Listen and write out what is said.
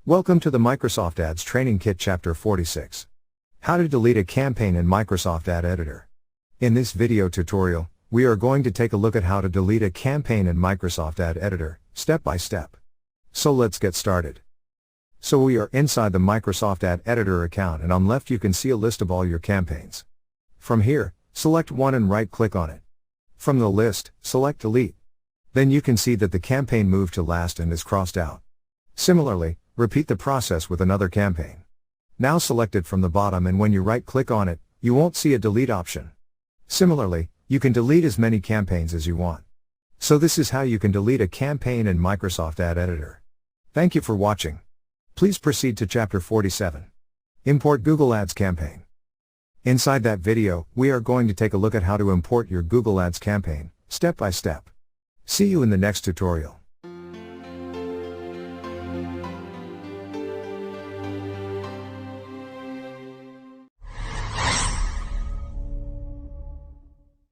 Welcome to the Microsoft Ads Training Kit Chapter 46. How to delete a campaign in Microsoft Ad Editor. In this video tutorial, we are going to take a look at how to delete a campaign in Microsoft Ad Editor, step by step. So let's get started. So we are inside the Microsoft Ad Editor account, and on left you can see a list of all your campaigns. From here, select one and right-click on it. From the list, select Delete. Then you can see that the campaign moved to last and is crossed out. Similarly, repeat the process with another campaign. Now select it from the bottom, and when you right-click on it, you won't see a delete option. Similarly, you can delete as many campaigns as you want. So this is how you can delete a campaign in Microsoft Ad Editor. Thank you for watching. Please proceed to Chapter 47. Import Google Ads campaign. Inside that video, we are going to take a look at how to import your Google Ads campaign, step by step. See you in the next tutorial.